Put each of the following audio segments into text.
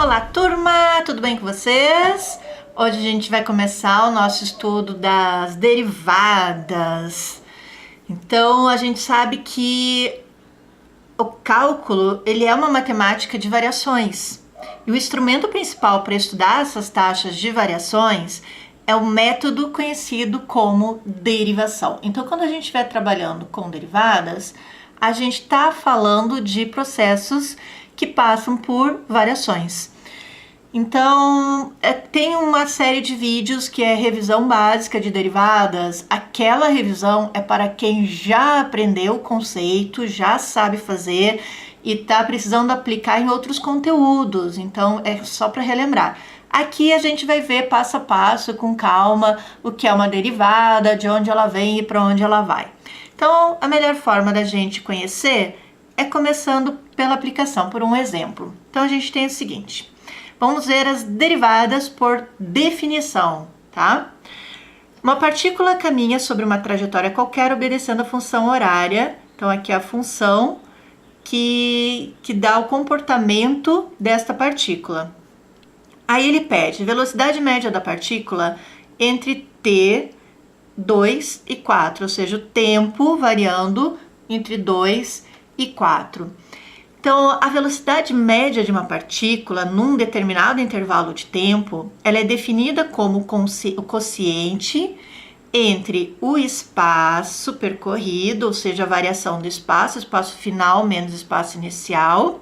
Olá, turma! Tudo bem com vocês? Hoje a gente vai começar o nosso estudo das derivadas. Então, a gente sabe que o cálculo, ele é uma matemática de variações. E o instrumento principal para estudar essas taxas de variações é o método conhecido como derivação. Então, quando a gente estiver trabalhando com derivadas, a gente está falando de processos que passam por variações. Então, tem uma série de vídeos que é revisão básica de derivadas. Aquela revisão é para quem já aprendeu o conceito, já sabe fazer e está precisando aplicar em outros conteúdos. Então, é só para relembrar. Aqui a gente vai ver passo a passo, com calma, o que é uma derivada, de onde ela vem e para onde ela vai. Então, a melhor forma da gente conhecer é começando pela aplicação, por um exemplo. Então, a gente tem o seguinte: vamos ver as derivadas por definição, tá? Uma partícula caminha sobre uma trajetória qualquer obedecendo a função horária. Então, aqui é a função que dá o comportamento desta partícula. Aí ele pede velocidade média da partícula entre t, 2 e 4, ou seja, o tempo variando entre 2 e 4. Então, a velocidade média de uma partícula num determinado intervalo de tempo, ela é definida como o quociente entre o espaço percorrido, ou seja, a variação do espaço final menos espaço inicial,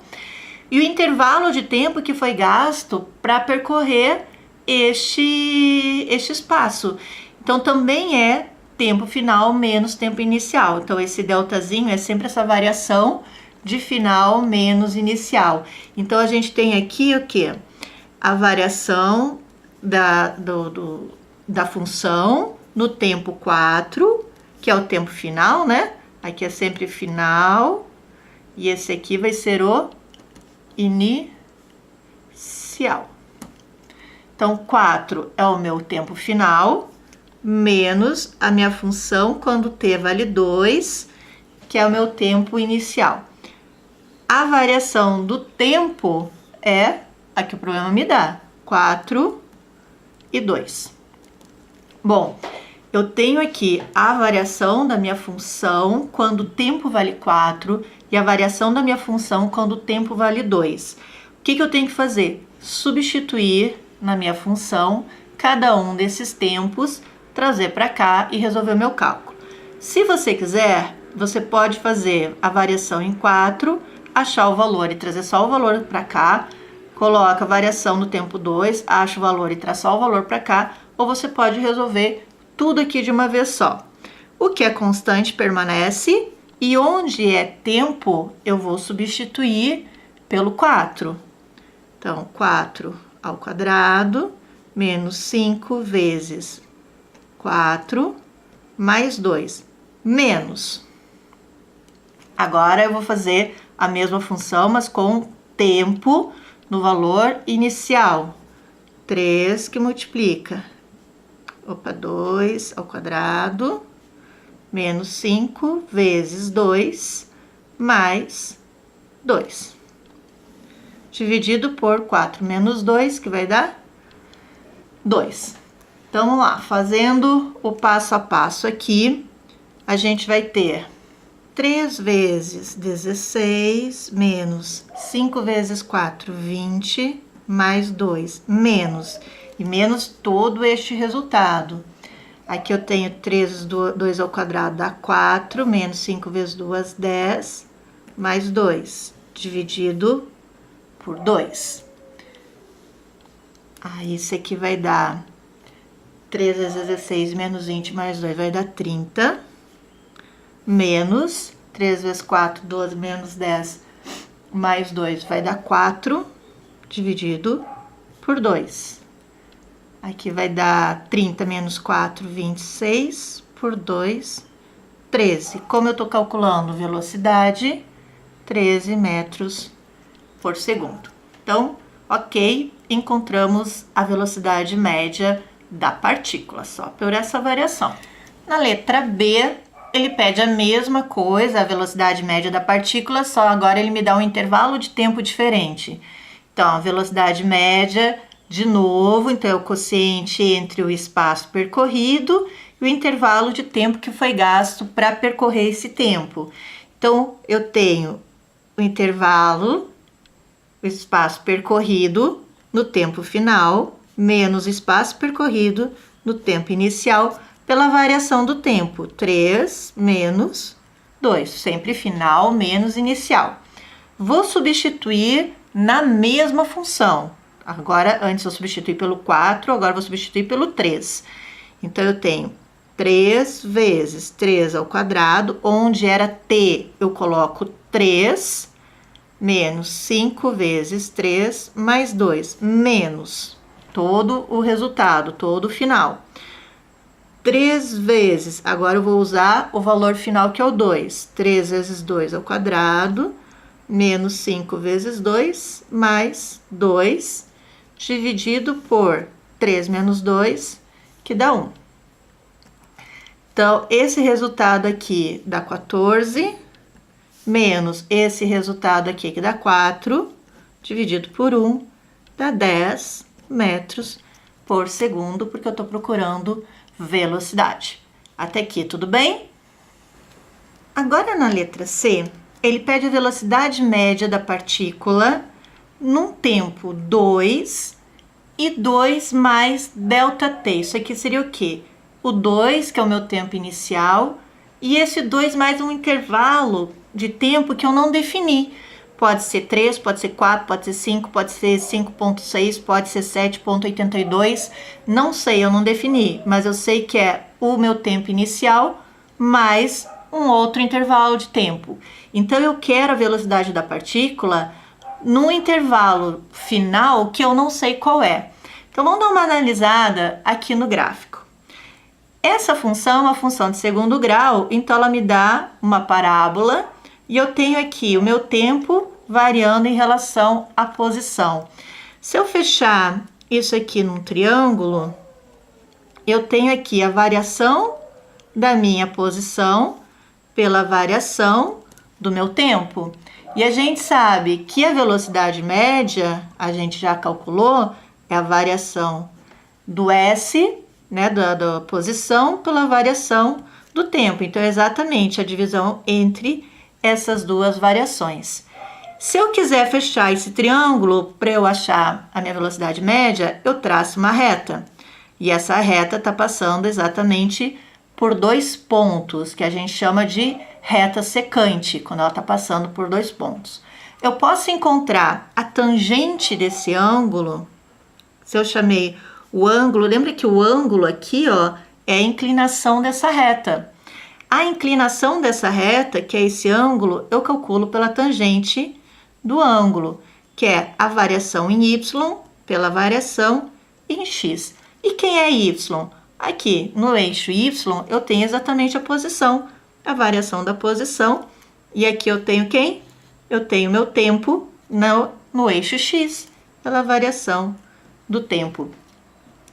e o intervalo de tempo que foi gasto para percorrer este espaço. Então, também é tempo final menos tempo inicial. Então, esse deltazinho é sempre essa variação de final menos inicial. Então, a gente tem aqui o quê? A variação da função no tempo 4, que é o tempo final, né? Aqui é sempre final, e esse aqui vai ser o inicial. Então, 4 é o meu tempo final, menos a minha função quando t vale 2, que é o meu tempo inicial. A variação do tempo é a que o problema me dá, 4 e 2. Bom, eu tenho aqui a variação da minha função quando o tempo vale 4 e a variação da minha função quando o tempo vale 2. O que eu tenho que fazer? Substituir na minha função cada um desses tempos, trazer para cá e resolver o meu cálculo. Se você quiser, você pode fazer a variação em 4, achar o valor e trazer só o valor para cá, coloca a variação no tempo 2, acha o valor e traz só o valor para cá, ou você pode resolver tudo aqui de uma vez só. O que é constante permanece e onde é tempo eu vou substituir pelo 4. Então, 4 ao quadrado menos 5 vezes 4 mais 2 menos. Agora eu vou fazer a mesma função, mas com tempo no valor inicial. 3 que multiplica. 2 ao quadrado menos 5 vezes 2 mais 2. Dividido por 4 menos 2, que vai dar 2. Então, vamos lá, fazendo o passo a passo aqui, a gente vai ter 3 vezes 16 menos 5 vezes 4, 20, mais 2, menos, e menos todo este resultado. Aqui eu tenho 3 vezes 2 ao quadrado dá 4, menos 5 vezes 2, 10, mais 2, dividido por 2. Aí, isso aqui vai dar 3 vezes 16 menos 20 mais 2 vai dar 30, menos 3 vezes 4, 12 menos 10 mais 2 vai dar 4, dividido por 2. Aqui vai dar 30 menos 4, 26, por 2, 13. Como eu estou calculando velocidade, 13 metros por segundo. Então, ok, encontramos a velocidade média da partícula, só por essa variação. Na letra B, ele pede a mesma coisa, a velocidade média da partícula, só agora ele me dá um intervalo de tempo diferente. Então, a velocidade média, de novo, então é o quociente entre o espaço percorrido e o intervalo de tempo que foi gasto para percorrer esse tempo. Então, eu tenho o intervalo, o espaço percorrido no tempo final, menos o espaço percorrido no tempo inicial, pela variação do tempo. 3 menos 2, sempre final menos inicial. Vou substituir na mesma função. Agora, antes eu substituí pelo 4, agora vou substituir pelo 3. Então, eu tenho 3 vezes 3 ao quadrado, onde era t, eu coloco 3, menos 5 vezes 3 mais 2, menos todo o resultado, todo o final. 3 vezes, agora eu vou usar o valor final que é o 2. 3 vezes 2 ao quadrado, menos 5 vezes 2, mais 2, dividido por 3 menos 2, que dá 1. Então, esse resultado aqui dá 14, menos esse resultado aqui, que dá 4, dividido por 1, dá 10 metros por segundo, porque eu estou procurando velocidade. Até aqui, tudo bem? Agora, na letra C, ele pede a velocidade média da partícula num tempo 2 e 2 mais ΔT. Isso aqui seria o quê? O 2, que é o meu tempo inicial, e esse 2 mais um intervalo de tempo que eu não defini. Pode ser 3, pode ser 4, pode ser 5, pode ser 5,6, pode ser 7,82. Não sei, eu não defini, mas eu sei que é o meu tempo inicial mais um outro intervalo de tempo. Então, eu quero a velocidade da partícula num intervalo final que eu não sei qual é. Então, vamos dar uma analisada aqui no gráfico. Essa função é uma função de segundo grau, então ela me dá uma parábola e eu tenho aqui o meu tempo variando em relação à posição. Se eu fechar isso aqui num triângulo, eu tenho aqui a variação da minha posição pela variação do meu tempo. E a gente sabe que a velocidade média, a gente já calculou, é a variação do S, né, da posição pela variação do tempo. Então, é exatamente a divisão entre essas duas variações. Se eu quiser fechar esse triângulo, para eu achar a minha velocidade média, eu traço uma reta. E essa reta está passando exatamente por 2 pontos, que a gente chama de reta secante, quando ela está passando por 2 pontos. Eu posso encontrar a tangente desse ângulo, se eu chamei o ângulo, lembra que o ângulo aqui, ó, é a inclinação dessa reta. A inclinação dessa reta, que é esse ângulo, eu calculo pela tangente do ângulo, que é a variação em y pela variação em x. E quem é y? Aqui, no eixo y, eu tenho exatamente a posição, a variação da posição. E aqui eu tenho quem? Eu tenho meu tempo no eixo x, pela variação do tempo.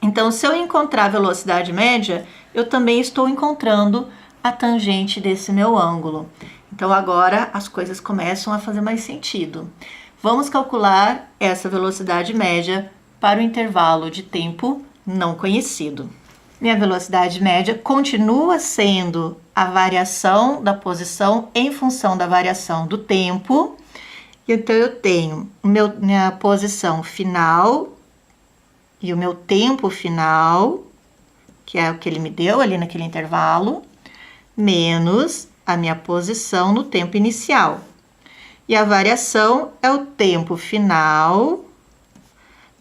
Então, se eu encontrar a velocidade média, eu também estou encontrando a tangente desse meu ângulo. Então, agora as coisas começam a fazer mais sentido. Vamos calcular essa velocidade média para o intervalo de tempo não conhecido. Minha velocidade média continua sendo a variação da posição em função da variação do tempo. Então, eu tenho minha posição final e o meu tempo final, que é o que ele me deu ali naquele intervalo, menos a minha posição no tempo inicial. E a variação é o tempo final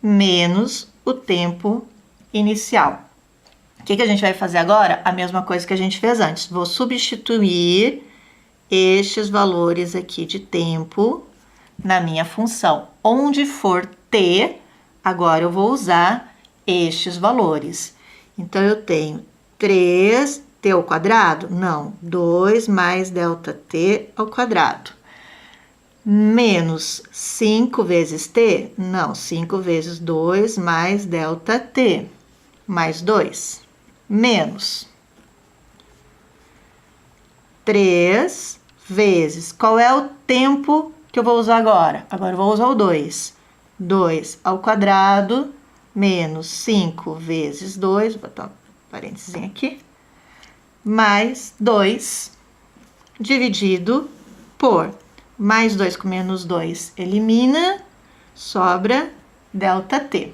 menos o tempo inicial. O que a gente vai fazer agora? A mesma coisa que a gente fez antes. Vou substituir estes valores aqui de tempo na minha função. Onde for t, agora eu vou usar estes valores. Então, eu tenho 3t ao quadrado? Não, 2 mais ΔT ao quadrado. Menos 5 vezes t? Não, 5 vezes 2 mais ΔT, mais 2. Menos 3 vezes, qual é o tempo que eu vou usar agora? Agora eu vou usar o 2. 2 ao quadrado menos 5 vezes 2, vou botar um parênteses aqui, mais 2 dividido por mais 2 com menos 2 elimina, sobra ΔT.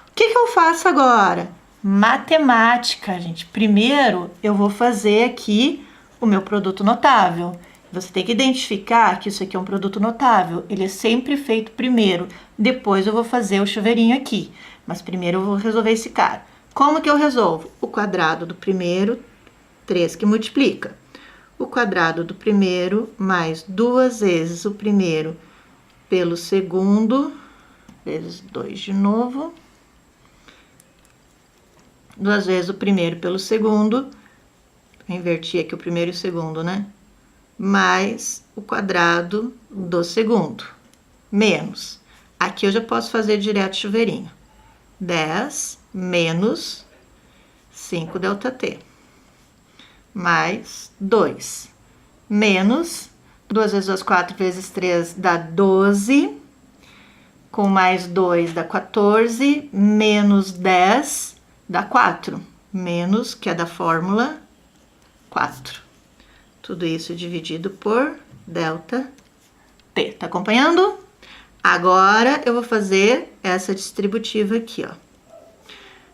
O que eu faço agora? Matemática, gente. Primeiro eu vou fazer aqui o meu produto notável. Você tem que identificar que isso aqui é um produto notável. Ele é sempre feito primeiro. Depois eu vou fazer o chuveirinho aqui. Mas primeiro eu vou resolver esse cara. Como que eu resolvo? O quadrado do primeiro, 3 que multiplica. O quadrado do primeiro mais 2 vezes o primeiro pelo segundo, vezes 2 de novo. 2 vezes o primeiro pelo segundo. Vou invertir aqui o primeiro e o segundo, né? Mais o quadrado do segundo, menos. Aqui eu já posso fazer direto chuveirinho. 10 menos 5 ΔT. Mais 2. Menos 2 vezes 2, 4 vezes 3 dá 12. Com mais 2 dá 14. Menos 10 dá 4. Menos, que é da fórmula, 4. Tudo isso dividido por ΔT. Tá acompanhando? Agora, eu vou fazer essa distributiva aqui, ó.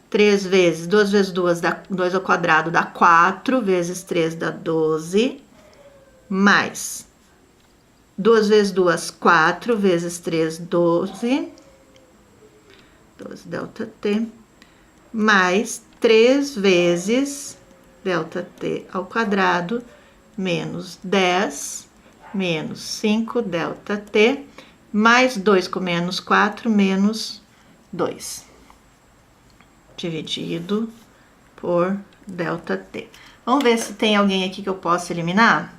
3 vezes, 2 vezes 2 dá 2 ao quadrado, dá 4. Vezes 3 dá 12. Mais 2 vezes 2, 4. Vezes 3, 12. 12 ΔT. Mais 3 vezes ΔT ao quadrado, menos 10, menos 5 ΔT, mais 2 com menos 4, menos 2, dividido por ΔT. Vamos ver se tem alguém aqui que eu possa eliminar?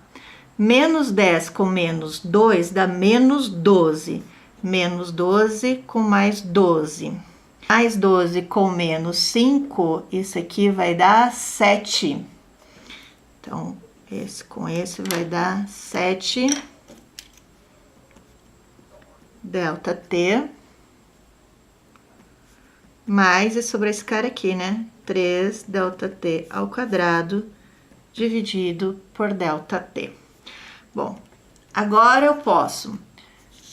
Menos 10 com menos 2 dá menos 12. Menos 12 com mais 12. Mais 12 com menos 5, isso aqui vai dar 7. Então, esse com esse vai dar 7 ΔT. Mais, e sobre esse cara aqui, né? 3 ΔT ao quadrado dividido por ΔT. Bom, agora eu posso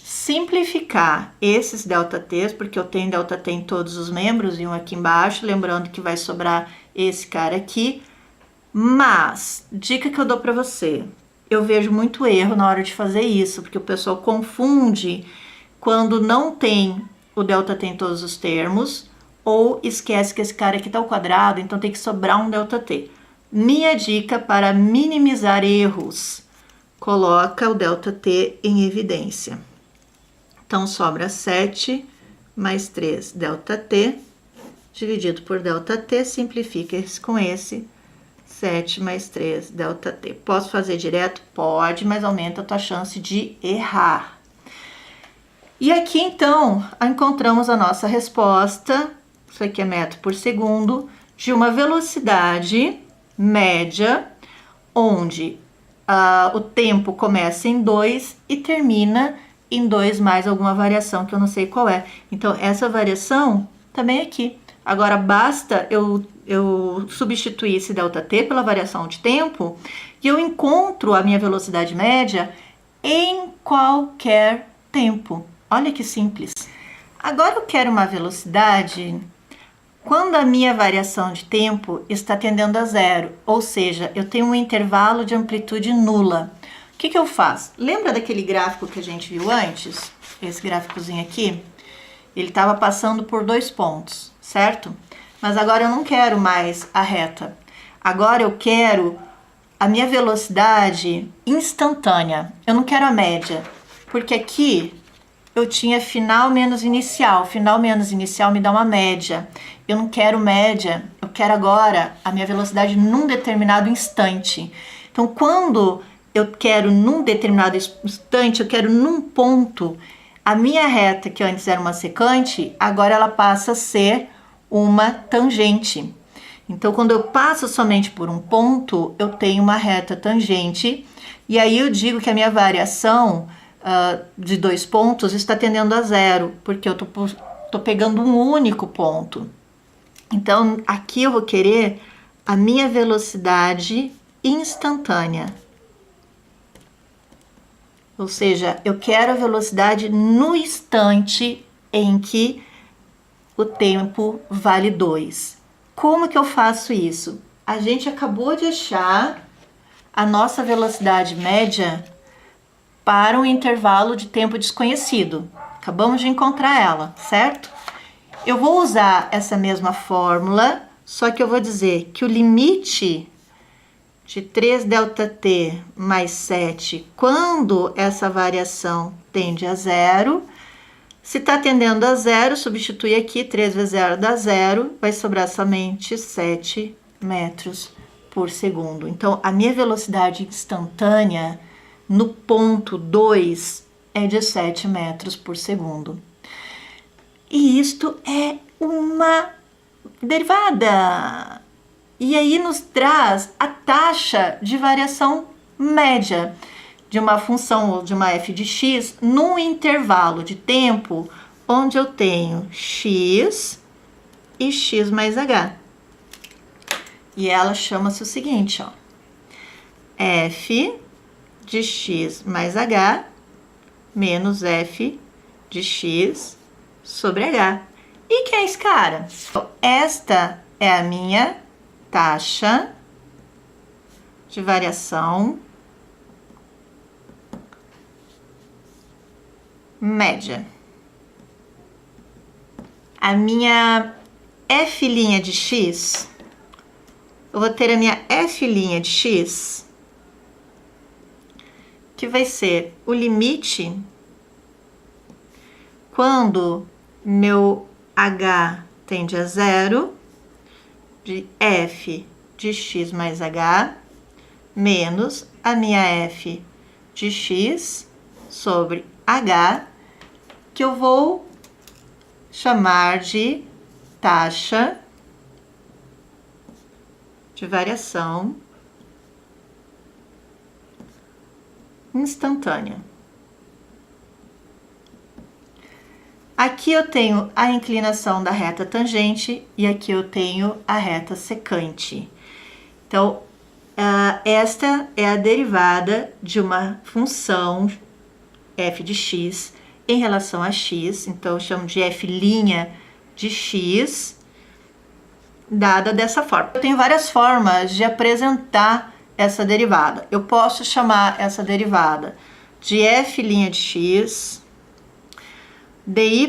simplificar esses ΔTs, porque eu tenho ΔT em todos os membros e um aqui embaixo, lembrando que vai sobrar esse cara aqui. Mas, dica que eu dou para você, eu vejo muito erro na hora de fazer isso, porque o pessoal confunde quando não tem o ΔT em todos os termos, ou esquece que esse cara aqui tá ao quadrado, então tem que sobrar um ΔT. Minha dica para minimizar erros, coloca o ΔT em evidência. Então, sobra 7 mais 3 ΔT, dividido por ΔT, simplifica esse com esse, 7 mais 3 ΔT. Posso fazer direto? Pode, mas aumenta a tua chance de errar. E aqui, então, encontramos a nossa resposta, isso aqui é metro por segundo, de uma velocidade média, onde o tempo começa em 2 e termina em 2 mais alguma variação que eu não sei qual é. Então, essa variação também é aqui. Agora, basta eu substituir esse ΔT pela variação de tempo e eu encontro a minha velocidade média em qualquer tempo. Olha que simples. Agora eu quero uma velocidade quando a minha variação de tempo está tendendo a zero, ou seja, eu tenho um intervalo de amplitude nula. O que eu faço? Lembra daquele gráfico que a gente viu antes? Esse gráficozinho aqui? Ele estava passando por 2 pontos, certo? Mas agora eu não quero mais a reta. Agora eu quero a minha velocidade instantânea. Eu não quero a média, porque aqui eu tinha final menos inicial. Final menos inicial me dá uma média. Eu não quero média, eu quero agora a minha velocidade num determinado instante. Então, quando eu quero num determinado instante, eu quero num ponto, a minha reta, que antes era uma secante, agora ela passa a ser uma tangente. Então, quando eu passo somente por um ponto, eu tenho uma reta tangente, e aí eu digo que a minha variação de 2 pontos está tendendo a zero, porque eu tô pegando um único ponto. Então, aqui eu vou querer a minha velocidade instantânea. Ou seja, eu quero a velocidade no instante em que o tempo vale 2. Como que eu faço isso? A gente acabou de achar a nossa velocidade média para um intervalo de tempo desconhecido. Acabamos de encontrar ela, certo? Eu vou usar essa mesma fórmula, só que eu vou dizer que o limite de 3ΔT mais 7, quando essa variação tende a zero, se está tendendo a zero, substitui aqui, 3 vezes 0 dá zero, vai sobrar somente 7 metros por segundo. Então, a minha velocidade instantânea no ponto 2 é de 7 metros por segundo. E isto é uma derivada. E aí nos traz a taxa de variação média de uma função ou de uma f de x num intervalo de tempo onde eu tenho x e x mais h. E ela chama-se o seguinte, ó, f de x mais h menos f de x sobre h. E quem é esse cara? Então, esta é a minha taxa de variação média. A minha f' de x, eu vou ter a minha f' de x, que vai ser o limite quando meu h tende a zero, de f de x mais h, menos a minha f de x sobre h, que eu vou chamar de taxa de variação instantânea. Aqui eu tenho a inclinação da reta tangente e aqui eu tenho a reta secante. Então, esta é a derivada de uma função f de x em relação a x. Então, eu chamo de f' de x, dada dessa forma. Eu tenho várias formas de apresentar essa derivada. Eu posso chamar essa derivada de f' de x, dy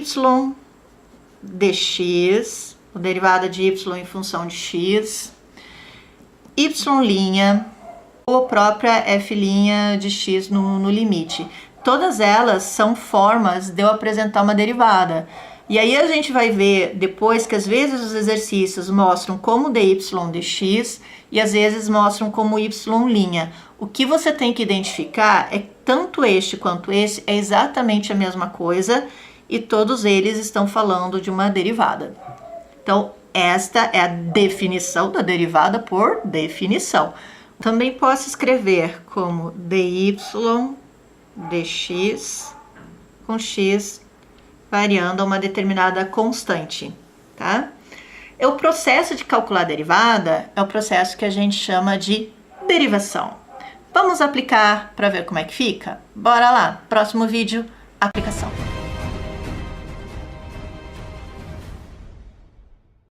dx, a derivada de y em função de x, y' ou a própria f' de x no limite. Todas elas são formas de eu apresentar uma derivada. E aí a gente vai ver depois que às vezes os exercícios mostram como dy dx e às vezes mostram como y'. O que você tem que identificar é que tanto este quanto esse é exatamente a mesma coisa e todos eles estão falando de uma derivada. Então, esta é a definição da derivada por definição. Também posso escrever como dy dx com x variando a uma determinada constante, tá? O processo de calcular a derivada é o processo que a gente chama de derivação. Vamos aplicar para ver como é que fica? Bora lá, próximo vídeo, aplicação.